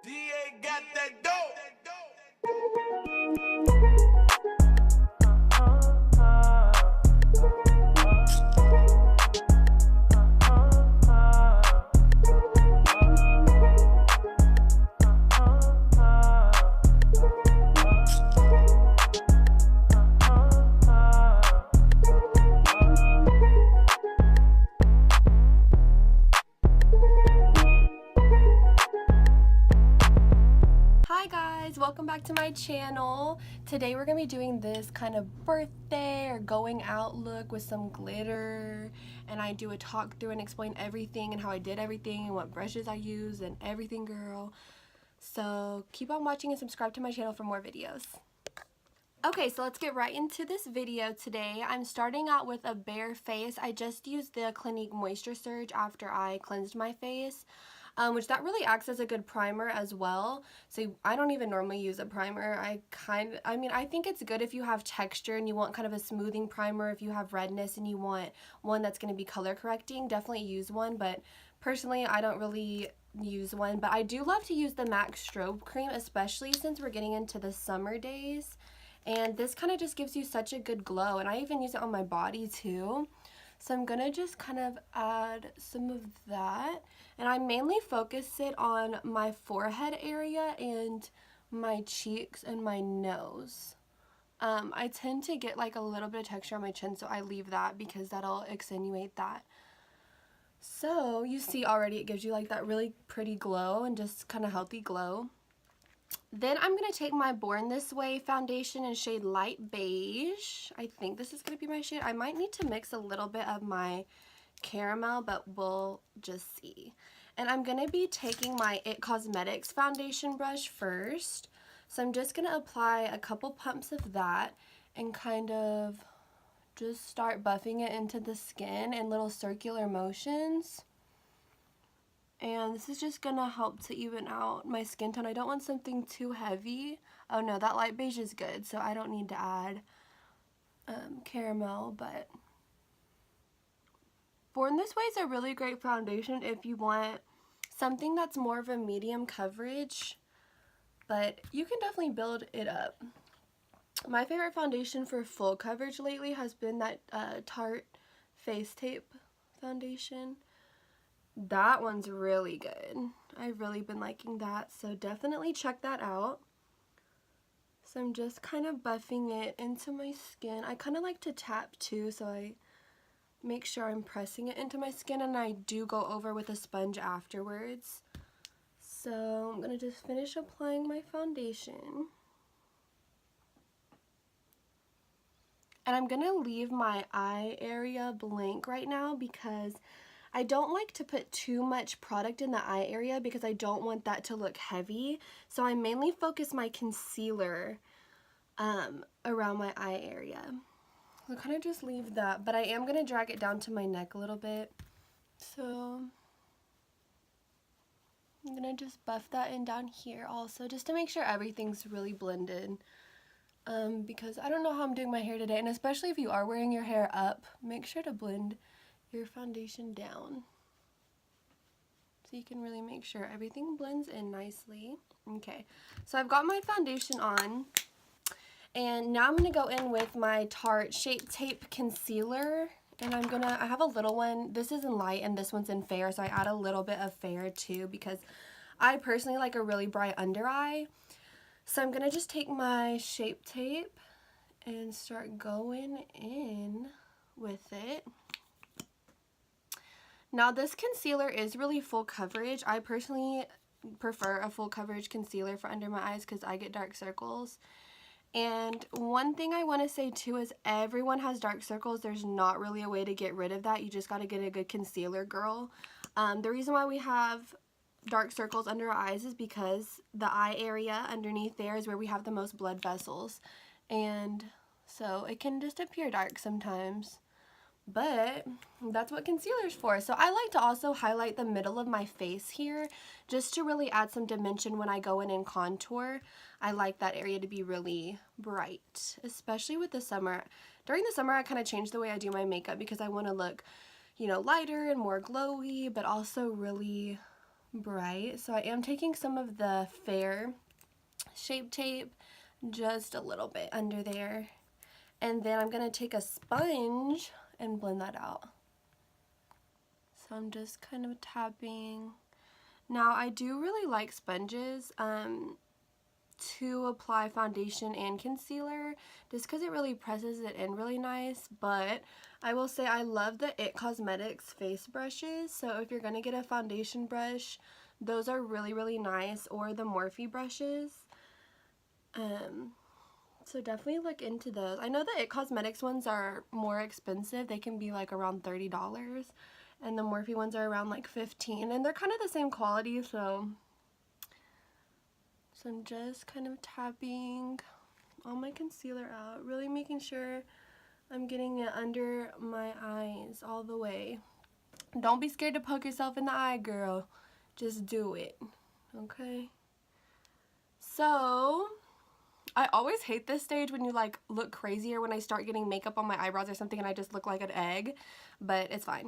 DA got that dope. Hi guys, welcome back to my channel. Today we're going to be doing this kind of birthday or going out look with some glitter, and I do a talk through and explain everything and how I did everything and what brushes I use and everything, girl. So keep on watching and subscribe to my channel for more videos. Okay, so let's get right into this video today. I'm starting out with a bare face. I just used the Clinique Moisture Surge after I cleansed my face. Which that really acts as a good primer as well. So I don't even normally use a primer. I think it's good if you have texture and you want kind of a smoothing primer. If you have redness and you want one that's going to be color correcting, definitely use one. But personally, I don't really use one. But I do love to use the MAC Strobe Cream, especially since we're getting into the summer days. And this kind of just gives you such a good glow. And I even use it on my body too. So I'm going to just kind of add some of that. And I mainly focus it on my forehead area and my cheeks and my nose. I tend to get like a little bit of texture on my chin, so I leave that because that'll accentuate that. So you see already it gives you like that really pretty glow and just kind of healthy glow. Then I'm going to take my Born This Way foundation in shade Light Beige. I think this is going to be my shade. I might need to mix a little bit of my caramel, but we'll just see. And I'm going to be taking my It Cosmetics foundation brush first. So I'm just going to apply a couple pumps of that and kind of just start buffing it into the skin in little circular motions. And this is just going to help to even out my skin tone. I don't want something too heavy. Oh no, that light beige is good, so I don't need to add caramel. But Born This Way is a really great foundation if you want something that's more of a medium coverage, but you can definitely build it up. My favorite foundation for full coverage lately has been that Tarte Face Tape foundation. That one's really good. I've really been liking that, so definitely check that out. So I'm just kind of buffing it into my skin. I kind of like to tap too, so I make sure I'm pressing it into my skin, and I do go over with a sponge afterwards. So I'm going to just finish applying my foundation. And I'm going to leave my eye area blank right now because I don't like to put too much product in the eye area because I don't want that to look heavy. So I mainly focus my concealer around my eye area. I'll kind of just leave that, but I am going to drag it down to my neck a little bit. So I'm going to just buff that in down here also, just to make sure everything's really blended. Because I don't know how I'm doing my hair today, and especially if you are wearing your hair up, make sure to blend your foundation down so you can really make sure everything blends in nicely. Okay, so I've got my foundation on, and now I'm going to go in with my Tarte Shape Tape Concealer, and I have a little one. This is in light and this one's in fair, so I add a little bit of fair too because I personally like a really bright under eye. So I'm going to just take my Shape Tape and start going in with it. Now this concealer is really full coverage. I personally prefer a full coverage concealer for under my eyes because I get dark circles. And one thing I want to say too is everyone has dark circles. There's not really a way to get rid of that. You just got to get a good concealer, girl. The reason why we have dark circles under our eyes is because the eye area underneath there is where we have the most blood vessels. And so it can just appear dark sometimes. But that's what concealer's for. So I like to also highlight the middle of my face here just to really add some dimension when I go in and contour. I like that area to be really bright, especially with the summer. During the summer, I kind of change the way I do my makeup because I want to look, you know, lighter and more glowy, but also really bright. So I am taking some of the Fair Shape Tape, just a little bit under there. And then I'm going to take a sponge and blend that out. So I'm just kind of tapping. Now I do really like sponges to apply foundation and concealer, just because it really presses it in really nice. But I will say I love the It Cosmetics face brushes, so if you're going to get a foundation brush, those are really, really nice, or the Morphe brushes. So definitely look into those. I know the It Cosmetics ones are more expensive. They can be like around $30, and the Morphe ones are around like $15, and they're kind of the same quality. So I'm just kind of tapping all my concealer out, really making sure I'm getting it under my eyes all the way. Don't be scared to poke yourself in the eye, girl. Just do it, okay? So I always hate this stage when you like look crazy, or when I start getting makeup on my eyebrows or something and I just look like an egg, but it's fine.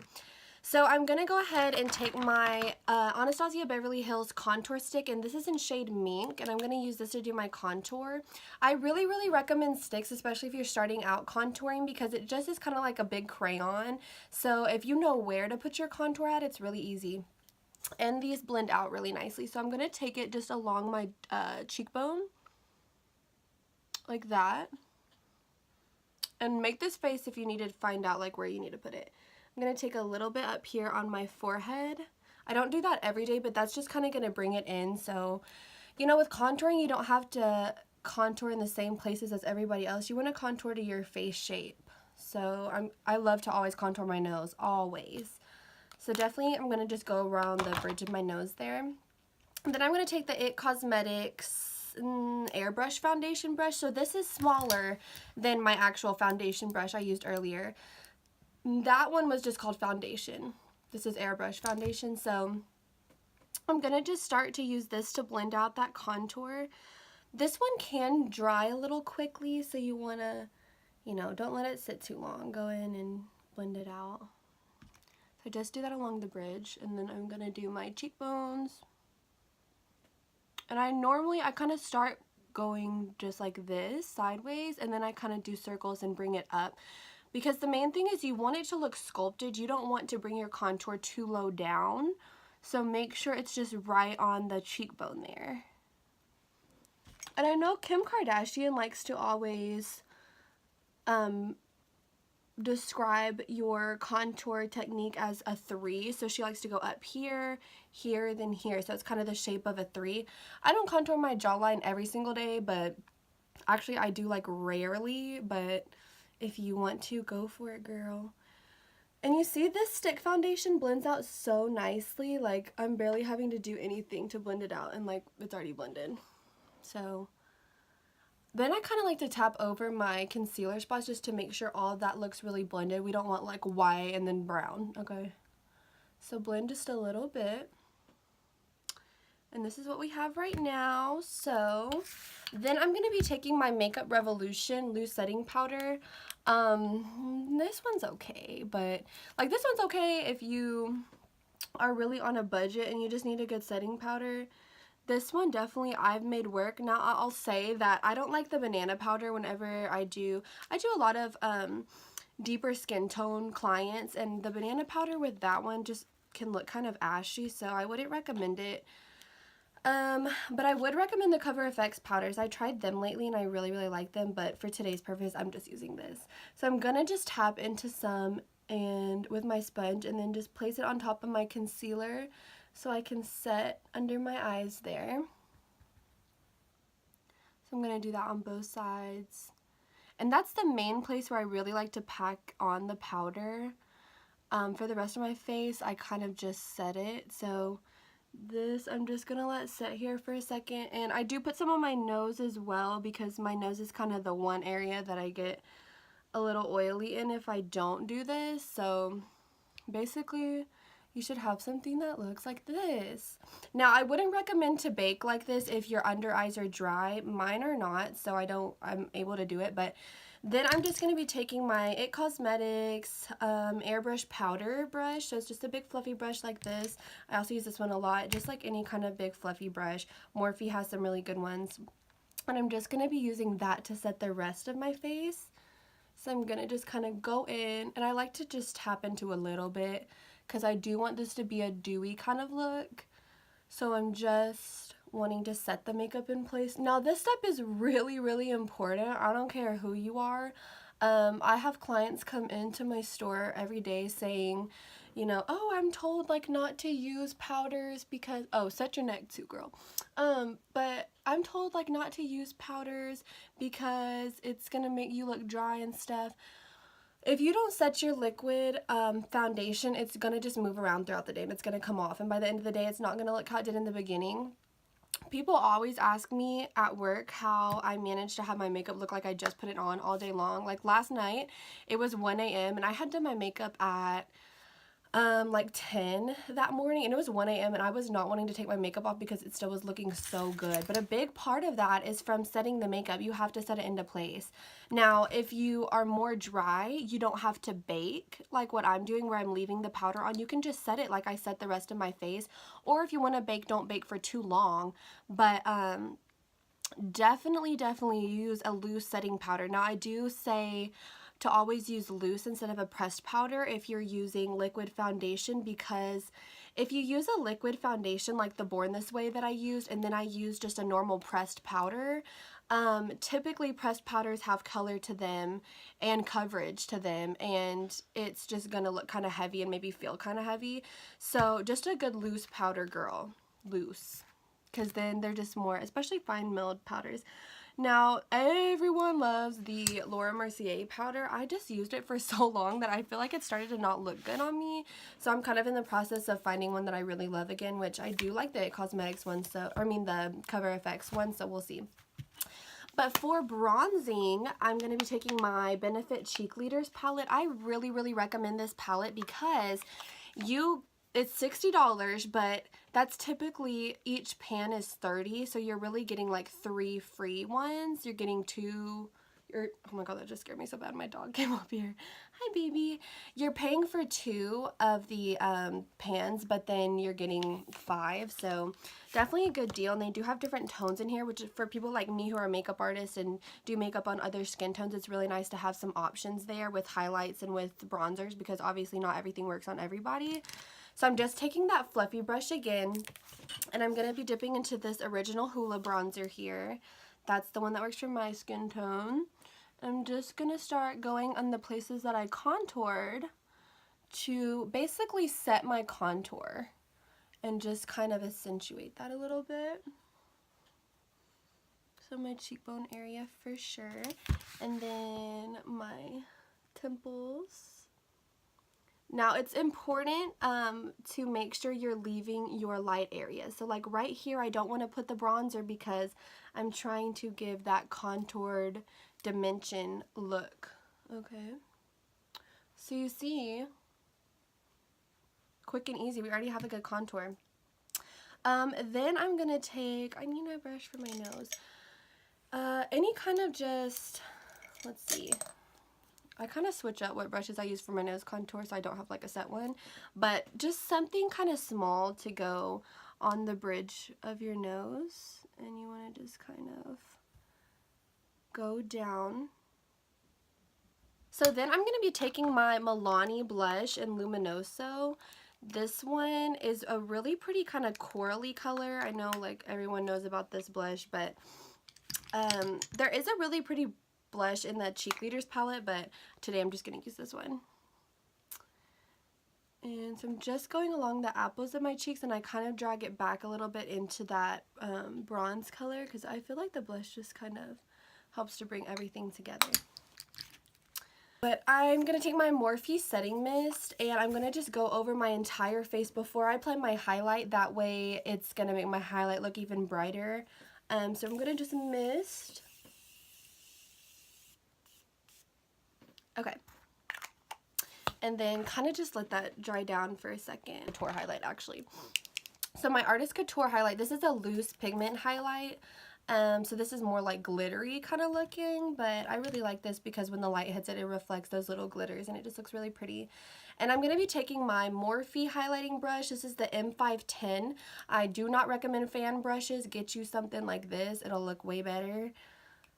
So I'm going to go ahead and take my Anastasia Beverly Hills contour stick, and this is in shade Mink, and I'm going to use this to do my contour. I really, really recommend sticks, especially if you're starting out contouring, because it just is kind of like a big crayon. So if you know where to put your contour at, it's really easy. And these blend out really nicely. So I'm going to take it just along my cheekbone, like that. And make this face if you need to find out like where you need to put it. I'm going to take a little bit up here on my forehead. I don't do that every day, but that's just kind of going to bring it in. So, you know, with contouring, you don't have to contour in the same places as everybody else. You want to contour to your face shape. So I love to always contour my nose, always. So definitely I'm going to just go around the bridge of my nose there. And then I'm going to take the It Cosmetics airbrush foundation brush. So this is smaller than my actual foundation brush I used earlier. That one was just called foundation. This is airbrush foundation. So I'm going to just start to use this to blend out that contour. This one can dry a little quickly, so you want to, you know, don't let it sit too long. Go in and blend it out. So just do that along the bridge, and then I'm going to do my cheekbones. And I kind of start going just like this, sideways, and then I kind of do circles and bring it up. Because the main thing is you want it to look sculpted. You don't want to bring your contour too low down. So make sure it's just right on the cheekbone there. And I know Kim Kardashian likes to always describe your contour technique as a 3. So she likes to go up here, here, then here. So it's kind of the shape of a 3. I don't contour my jawline every single day, but actually I do like rarely, but if you want to, go for it, girl. And you see this stick foundation blends out so nicely. Like, I'm barely having to do anything to blend it out, and like it's already blended. So then I kind of like to tap over my concealer spots just to make sure all of that looks really blended. We don't want like white and then brown, okay? So blend just a little bit. And this is what we have right now. So then I'm going to be taking my Makeup Revolution loose setting powder. This one's okay, but like this one's okay if you are really on a budget and you just need a good setting powder. This one definitely I've made work. Now I'll say that I don't like the banana powder whenever I do a lot of deeper skin tone clients, and the banana powder with that one just can look kind of ashy, so I wouldn't recommend it. But I would recommend the Cover FX powders. I tried them lately and I really, really like them, but for today's purpose, I'm just using this. So I'm gonna just tap into some and with my sponge, and then just place it on top of my concealer so I can set under my eyes there. So I'm gonna do that on both sides. And that's the main place where I really like to pack on the powder. For the rest of my face, I kind of just set it. So this I'm just gonna let set here for a second, and I do put some on my nose as well, because my nose is kind of the one area that I get a little oily in if I don't do this. So basically you should have something that looks like this. Now I wouldn't recommend to bake like this if your under eyes are dry. Mine are not, so I'm able to do it, but Then I'm just going to be taking my It Cosmetics airbrush powder brush. So it's just a big fluffy brush like this. I also use this one a lot, just like any kind of big fluffy brush. Morphe has some really good ones. And I'm just going to be using that to set the rest of my face. So I'm going to just kind of go in, and I like to just tap into a little bit because I do want this to be a dewy kind of look. So I'm just wanting to set the makeup in place. Now this step is really, really important. I don't care who you are. I have clients come into my store every day saying, you know, oh, I'm told like not to use powders because, oh, set your neck too, girl. But I'm told like not to use powders because it's gonna make you look dry and stuff. If you don't set your liquid foundation, it's gonna just move around throughout the day and it's gonna come off, and by the end of the day it's not gonna look how it did in the beginning. People always ask me at work how I managed to have my makeup look like I just put it on all day long. Like last night, it was 1 a.m. and I had done my makeup at like 10 that morning, and it was 1 a.m. and I was not wanting to take my makeup off because it still was looking so good. But a big part of that is from setting the makeup. You have to set it into place. Now, if you are more dry, you don't have to bake like what I'm doing where I'm leaving the powder on. You can just set it like I set the rest of my face. Or if you want to bake, don't bake for too long. But definitely use a loose setting powder. Now, I do say to always use loose instead of a pressed powder if you're using liquid foundation, because if you use a liquid foundation like the Born This Way that I used and then I use just a normal pressed powder, typically pressed powders have color to them and coverage to them, and it's just gonna look kind of heavy and maybe feel kind of heavy. So just a good loose powder, girl, loose, because then they're just more, especially fine milled powders. Now, everyone loves the Laura Mercier powder. I just used it for so long that I feel like it started to not look good on me. So I'm kind of in the process of finding one that I really love again, which I do like the It Cosmetics one, so, I mean the Cover FX one, so we'll see. But for bronzing, I'm going to be taking my Benefit Cheek Leaders palette. I really, really recommend this palette because it's $60, but that's typically, each pan is $30, so you're really getting like 3 free ones. You're getting 2, oh my god, that just scared me so bad. My dog came up here. Hi, baby. You're paying for 2 of the pans, but then you're getting 5, so definitely a good deal. And they do have different tones in here, which for people like me who are makeup artists and do makeup on other skin tones, it's really nice to have some options there with highlights and with bronzers, because obviously not everything works on everybody. So I'm just taking that fluffy brush again, and I'm going to be dipping into this Original Hoola bronzer here. That's the one that works for my skin tone. I'm just going to start going on the places that I contoured to basically set my contour and just kind of accentuate that a little bit. So my cheekbone area for sure, and then my temples. Now, it's important to make sure you're leaving your light areas. So like right here, I don't want to put the bronzer because I'm trying to give that contoured dimension look. Okay. So you see, quick and easy. We already have a good contour. Then I'm going to take, I need a brush for my nose. Any kind of just, let's see. I kind of switch up what brushes I use for my nose contour, so I don't have like a set one, but just something kind of small to go on the bridge of your nose, and you want to just kind of go down. So then I'm going to be taking my Milani blush in Luminoso. This one is a really pretty kind of corally color. I know like everyone knows about this blush, but there is a really pretty blush in the Cheek Leaders palette, but today I'm just going to use this one. And so I'm just going along the apples of my cheeks, and I kind of drag it back a little bit into that bronze color, because I feel like the blush just kind of helps to bring everything together. But I'm going to take my Morphe setting mist, and I'm going to just go over my entire face before I apply my highlight. That way it's going to make my highlight look even brighter. So I'm going to just mist. Okay. And then kind of just let that dry down for a second. Couture highlight, actually. So my Artist Couture highlight, this is a loose pigment highlight. So this is more like glittery kind of looking, but I really like this because when the light hits it, it reflects those little glitters and it just looks really pretty. And I'm going to be taking my Morphe highlighting brush. This is the M510. I do not recommend fan brushes. Get you something like this. It'll look way better.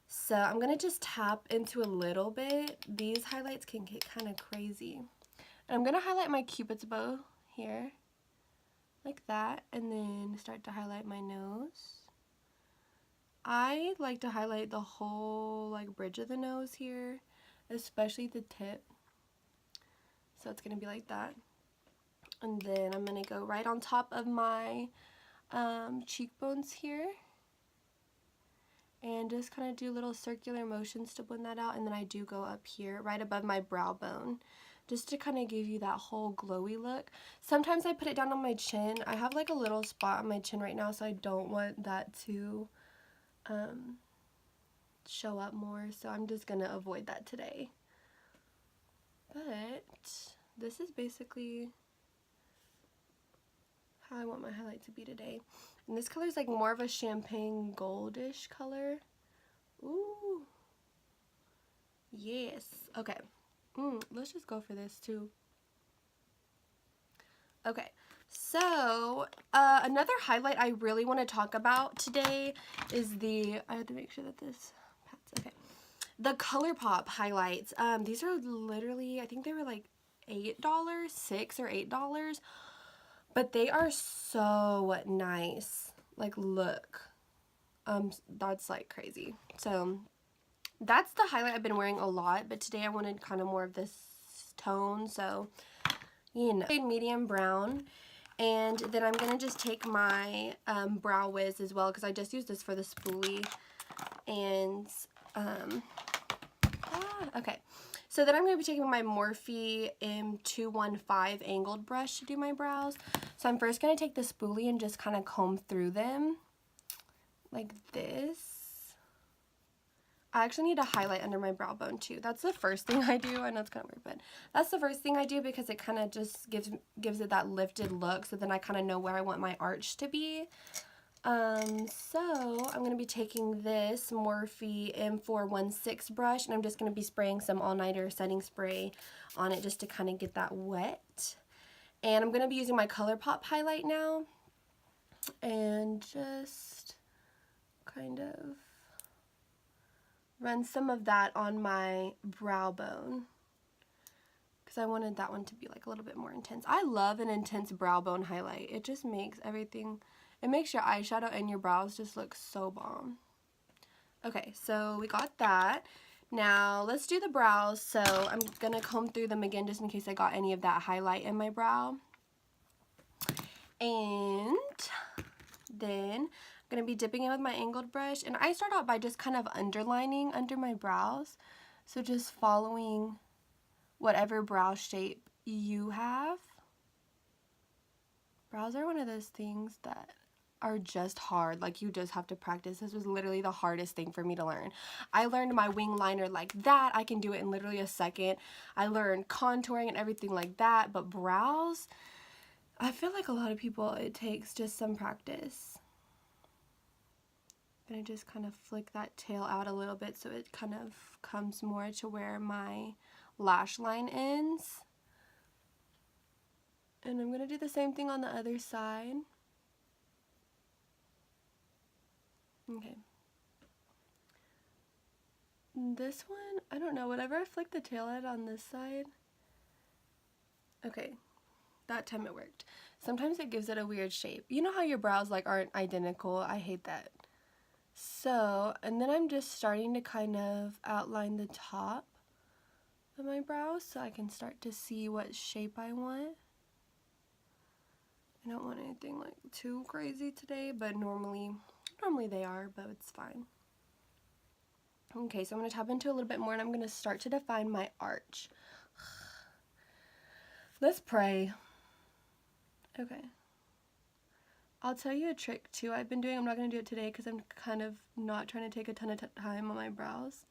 So I'm going to just tap into a little bit. These highlights can get kind of crazy. And I'm going to highlight my Cupid's bow here, like that, and then start to highlight my nose. I like to highlight the whole like bridge of the nose here, especially the tip. So it's going to be like that. And then I'm going to go right on top of my cheekbones here. And just kind of do little circular motions to blend that out. And then I do go up here, right above my brow bone, just to kind of give you that whole glowy look. Sometimes I put it down on my chin. I have like a little spot on my chin right now, so I don't want that to show up more. So I'm just going to avoid that today. But this is basically how I want my highlight to be today. And this color is like more of a champagne goldish color. Ooh. Yes. Okay. Let's just go for this too. Okay. So, another highlight I really want to talk about today is I have to make sure that this, okay. The ColourPop highlights. These are literally, I think they were like $8, $6 or $8. But they are so nice. Like, look. That's like crazy. So, that's the highlight I've been wearing a lot. But today I wanted kind of more of this tone. So, you know. Medium brown. And then I'm going to just take my Brow Wiz as well, because I just used this for the spoolie. And, okay. So then I'm going to be taking my Morphe M215 angled brush to do my brows. So I'm first going to take the spoolie and just kind of comb through them like this. I actually need to highlight under my brow bone too. That's the first thing I do. I know it's kind of weird, but that's the first thing I do because it kind of just gives it that lifted look. So then I kind of know where I want my arch to be. So I'm going to be taking this Morphe M416 brush, and I'm just going to be spraying some all-nighter setting spray on it just to kind of get that wet. And I'm going to be using my ColourPop highlight now and just kind of run some of that on my brow bone because I wanted that one to be like a little bit more intense. I love an intense brow bone highlight. It just makes everything, it makes your eyeshadow and your brows just look so bomb. Okay, so we got that. Now let's do the brows. So I'm gonna comb through them again just in case I got any of that highlight in my brow. And then I'm gonna be dipping in with my angled brush, and I start out by just kind of underlining under my brows. So just following whatever brow shape you have. Brows are one of those things that are just hard. Like, you just have to practice. This was literally the hardest thing for me to learn. I learned my wing liner like that. I can do it in literally a second. I learned contouring and everything like that. But brows, I feel like a lot of people, it takes just some practice. I'm going to just kind of flick that tail out a little bit so it kind of comes more to where my lash line ends. And I'm going to do the same thing on the other side. Okay. This one, I don't know, whenever I flick the tail out on this side, okay, that time it worked. Sometimes it gives it a weird shape. You know how your brows like aren't identical? I hate that. So, and then I'm just starting to kind of outline the top of my brows so I can start to see what shape I want. I don't want anything like too crazy today, but normally they are, but it's fine. Okay, so I'm going to tap into a little bit more, and I'm going to start to define my arch. Let's pray. Okay. I'll tell you a trick too I've been doing. I'm not going to do it today because I'm kind of not trying to take a ton of time on my brows.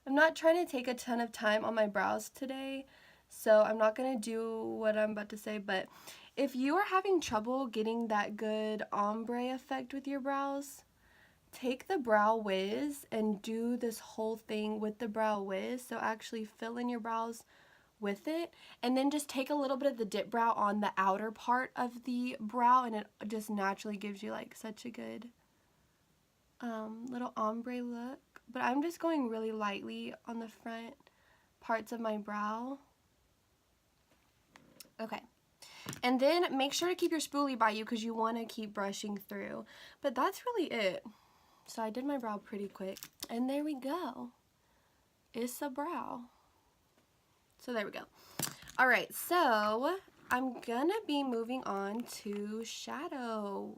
I'm not trying to take a ton of time on my brows today, so I'm not going to do what I'm about to say. But if you are having trouble getting that good ombre effect with your brows, take the Brow Wiz and do this whole thing with the Brow Wiz. So actually fill in your brows with it, and then just take a little bit of the dip brow on the outer part of the brow, and it just naturally gives you like such a good little ombre look. But I'm just going really lightly on the front parts of my brow. Okay. And then make sure to keep your spoolie by you because you want to keep brushing through. But that's really it. So I did my brow pretty quick. And there we go. It's a brow. So there we go. All right, so I'm gonna be moving on to shadow.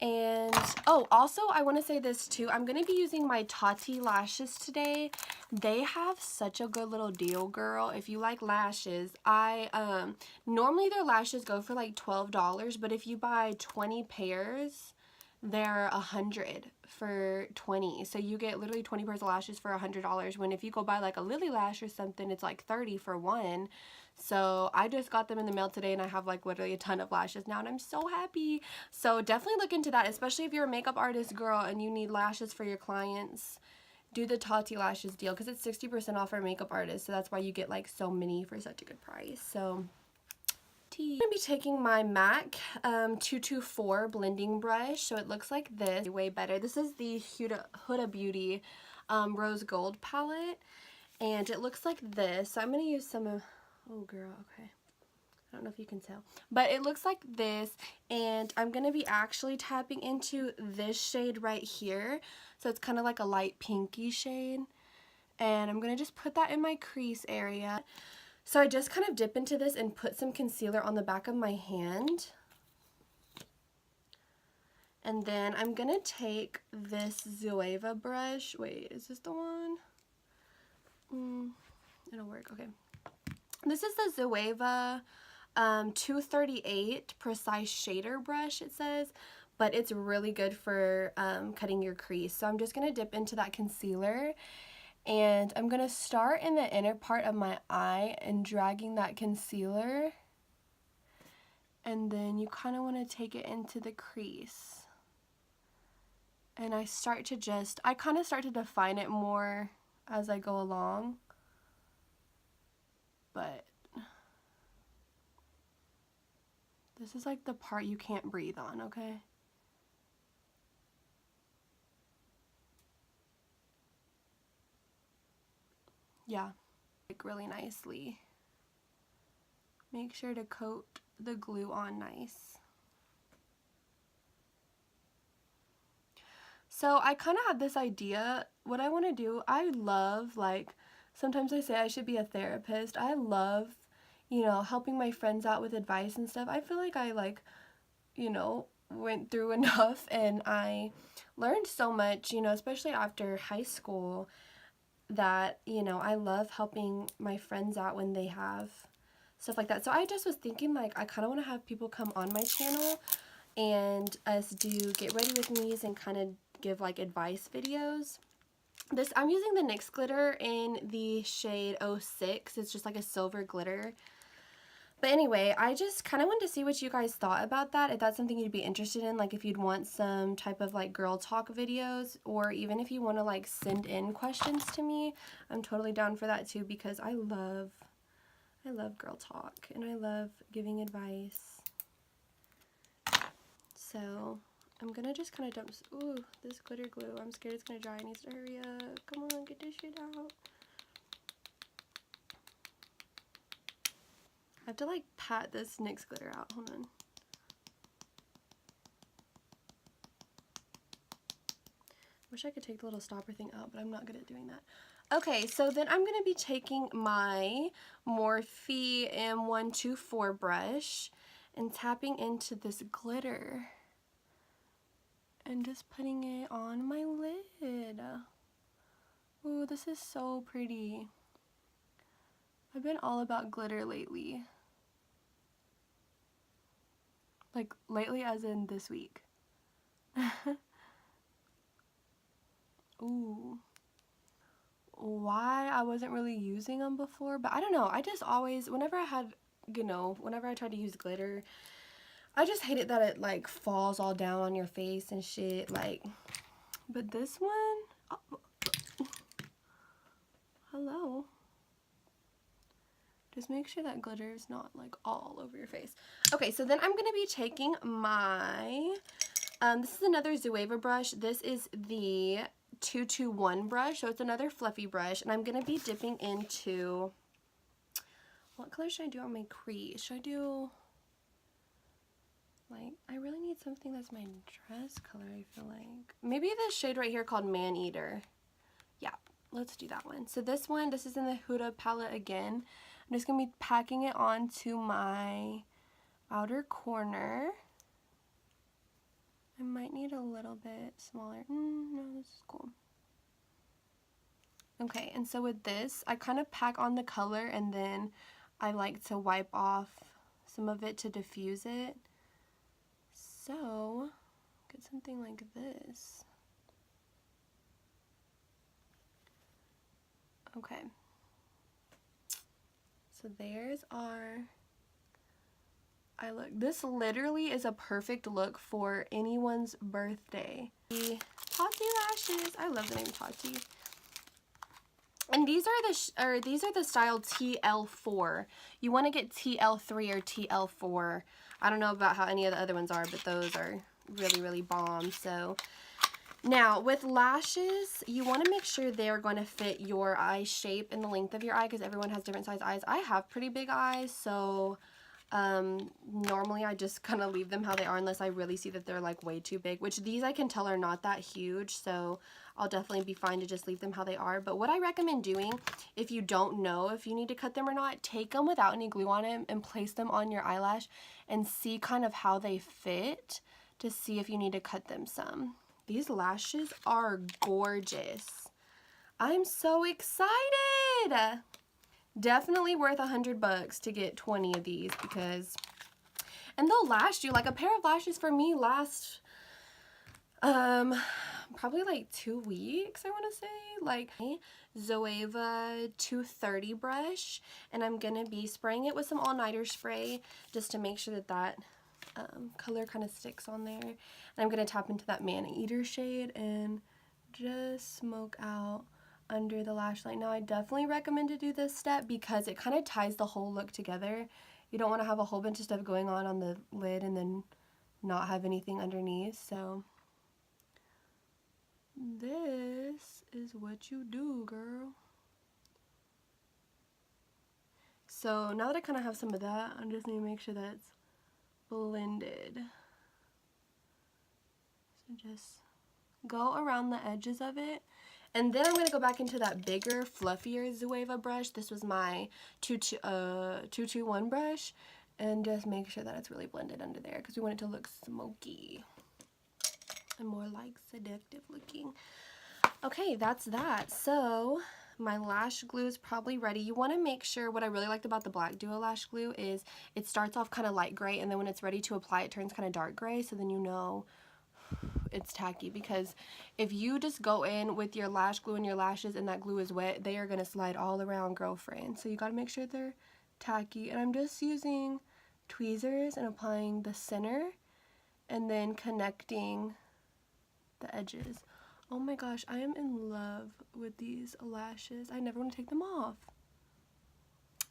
And, oh, also I want to say this too. I'm going to be using my Tati lashes today. They have such a good little deal, girl. If you like lashes, normally their lashes go for like $12, but if you buy 20 pairs, they're $100 for 20. So you get literally 20 pairs of lashes for $100, when if you go buy like a Lily lash or something, it's like 30 for one. So I just got them in the mail today, and I have like literally a ton of lashes now, and I'm so happy. So definitely look into that, especially if you're a makeup artist, girl, and you need lashes for your clients. Do the Tati lashes deal because it's 60% off for makeup artists, so that's why you get like so many for such a good price. So I'm going to be taking my MAC 224 blending brush, so it looks like this, way better. This is the Huda Beauty Rose Gold palette, and it looks like this. So I'm going to use some of, oh girl, okay. I don't know if you can tell, but it looks like this, and I'm going to be actually tapping into this shade right here. So it's kind of like a light pinky shade, and I'm going to just put that in my crease area. So I just kind of dip into this and put some concealer on the back of my hand. And then I'm going to take this Zoeva brush. Wait, is this the one? It'll work. Okay. This is the Zoeva 238 Precise Shader brush, it says. But it's really good for cutting your crease. So I'm just going to dip into that concealer. And I'm going to start in the inner part of my eye and dragging that concealer. And then you kind of want to take it into the crease. And I kind of start to define it more as I go along. But this is like the part you can't breathe on, okay? Yeah, like really nicely. Make sure to coat the glue on nice. So I kind of had this idea, what I want to do, I love, like, sometimes I say I should be a therapist. I love, you know, helping my friends out with advice and stuff. I feel like I, like, you know, went through enough, and I learned so much, you know, especially after high school, that, you know, I love helping my friends out when they have stuff like that. So I just was thinking, like, I kind of want to have people come on my channel and us do get ready with me's and kind of give like advice videos. I'm using the NYX glitter in the shade 06. It's just like a silver glitter. But anyway, I just kind of wanted to see what you guys thought about that. If that's something you'd be interested in, like if you'd want some type of like girl talk videos, or even if you want to like send in questions to me, I'm totally down for that too, because I love girl talk and I love giving advice. So I'm gonna just kind of dump, ooh, this glitter glue. I'm scared it's gonna dry. It needs to hurry up. Come on, get this shit out. I have to like pat this NYX glitter out. Hold on. Wish I could take the little stopper thing out, but I'm not good at doing that. Okay, so then I'm going to be taking my Morphe M124 brush and tapping into this glitter and just putting it on my lid. Ooh, this is so pretty. I've been all about glitter lately. Like, lately as in this week. Ooh. Why I wasn't really using them before, but I don't know. I just always, whenever I had, you know, whenever I tried to use glitter, I just hate it that it like falls all down on your face and shit, like, but this one, oh, hello. Just make sure that glitter is not like all over your face. Okay, so then I'm going to be taking my, this is another Zoeva brush. This is the 221 brush, so it's another fluffy brush, and I'm going to be dipping into, what color should I do on my crease? Should I do, like, I really need something that's my dress color, I feel like. Maybe this shade right here called Man Eater. Yeah, let's do that one. So this one, this is in the Huda palette again. I'm just going to be packing it onto my outer corner. I might need a little bit smaller. No, this is cool. Okay, and so with this, I kind of pack on the color and then I like to wipe off some of it to diffuse it. So, get something like this. Okay. So there's our eye look. This literally is a perfect look for anyone's birthday. The Tati lashes. I love the name Tati. And these are the style TL4. You want to get TL3 or TL4. I don't know about how any of the other ones are, but those are really, really bomb. So now with lashes, you want to make sure they're going to fit your eye shape and the length of your eye, because everyone has different size eyes. I have pretty big eyes, so normally I just kind of leave them how they are unless I really see that they're like way too big, which these I can tell are not that huge, so I'll definitely be fine to just leave them how they are. But what I recommend doing, if you don't know if you need to cut them or not, take them without any glue on them and place them on your eyelash and see kind of how they fit to see if you need to cut them some. These lashes are gorgeous. I'm so excited. Definitely worth $100 to get 20 of these, because, and they'll last you, like a pair of lashes for me lasts probably like 2 weeks, I want to say. Like Zoeva 230 brush, and I'm gonna be spraying it with some all-nighter spray just to make sure that that color kind of sticks on there. And I'm gonna tap into that Man Eater shade and just smoke out under the lash line. Now I definitely recommend to do this step because it kind of ties the whole look together. You don't want to have a whole bunch of stuff going on the lid and then not have anything underneath. So this is what you do, girl. So now that I kind of have some of that, I just need to make sure that it's blended. So just go around the edges of it. And then I'm going to go back into that bigger, fluffier Zoeva brush. This was my 221 brush. And just make sure that it's really blended under there, because we want it to look smoky and more like seductive looking. Okay, that's that. So my lash glue is probably ready. You want to make sure, what I really liked about the Black Duo lash glue is it starts off kind of light gray, and then when it's ready to apply, it turns kind of dark gray, so then you know it's tacky. Because if you just go in with your lash glue and your lashes and that glue is wet, they are going to slide all around, girlfriend. So you got to make sure they're tacky. And I'm just using tweezers and applying the center and then connecting the edges. Oh my gosh, I am in love with these lashes. I never want to take them off.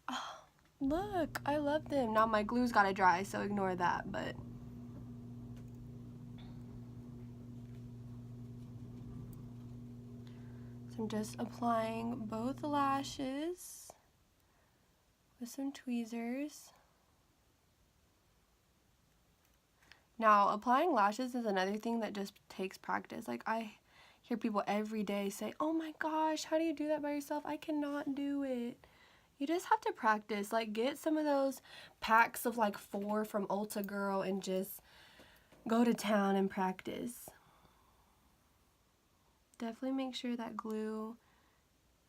Oh, look, I love them. Now my glue's got to dry, so ignore that, but so I'm just applying both lashes with some tweezers. Now, applying lashes is another thing that just takes practice. Like, I hear people every day say, oh my gosh, how do you do that by yourself? I cannot do it. You just have to practice. Like, get some of those packs of like 4 from Ulta Girl and just go to town and practice. Definitely make sure that glue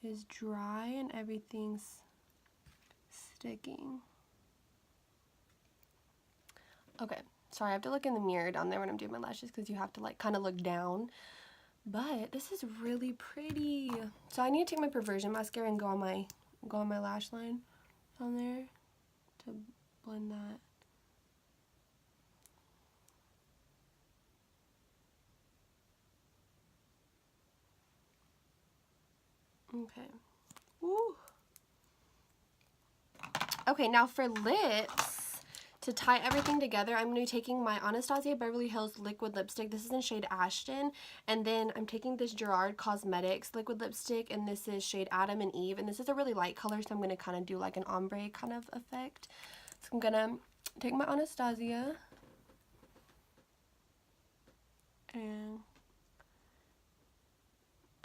is dry and everything's sticking. Okay, sorry, I have to look in the mirror down there when I'm doing my lashes, because you have to like kind of look down. But this is really pretty. So I need to take my Perversion mascara and go on my lash line down there to blend that. Okay. Woo. Okay, now for lips, to tie everything together, I'm going to be taking my Anastasia Beverly Hills liquid lipstick. This is in shade Ashton. And then I'm taking this Gerard Cosmetics liquid lipstick, and this is shade Adam and Eve. And this is a really light color, so I'm going to kind of do like an ombre kind of effect. So I'm going to take my Anastasia and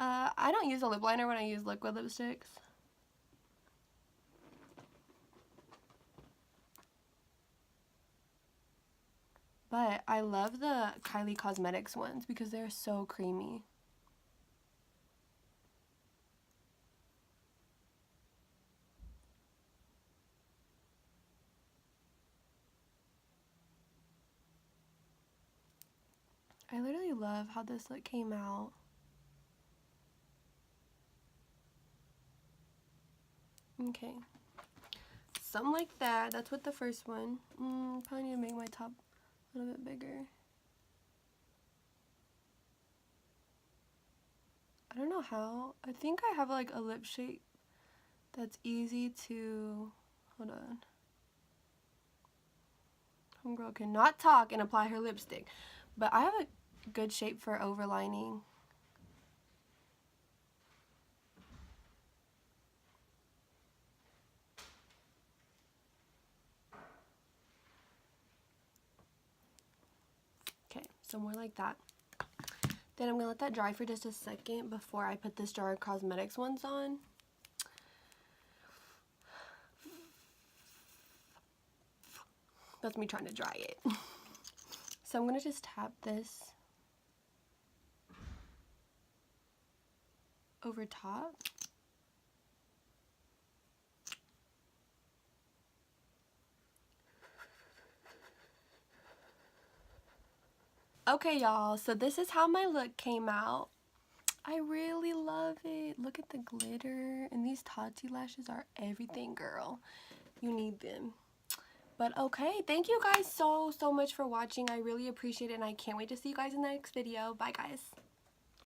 I don't use a lip liner when I use liquid lipsticks. But I love the Kylie Cosmetics ones because they're so creamy. I literally love how this look came out. Okay. Something like that. That's what the first one. Probably need to make my top a little bit bigger. I don't know how. I think I have like a lip shape that's easy to, hold on. Homegirl cannot talk and apply her lipstick. But I have a good shape for overlining. Okay, so more like that. Then I'm going to let that dry for just a second before I put this Gerard Cosmetics ones on. That's me trying to dry it. So I'm going to just tap this over top. Okay, y'all, so this is how my look came out. I really love it. Look at the glitter, and these Tati lashes are everything, girl. You need them. But okay, thank you guys so much for watching. I really appreciate it, and I can't wait to see you guys in the next video. Bye, guys.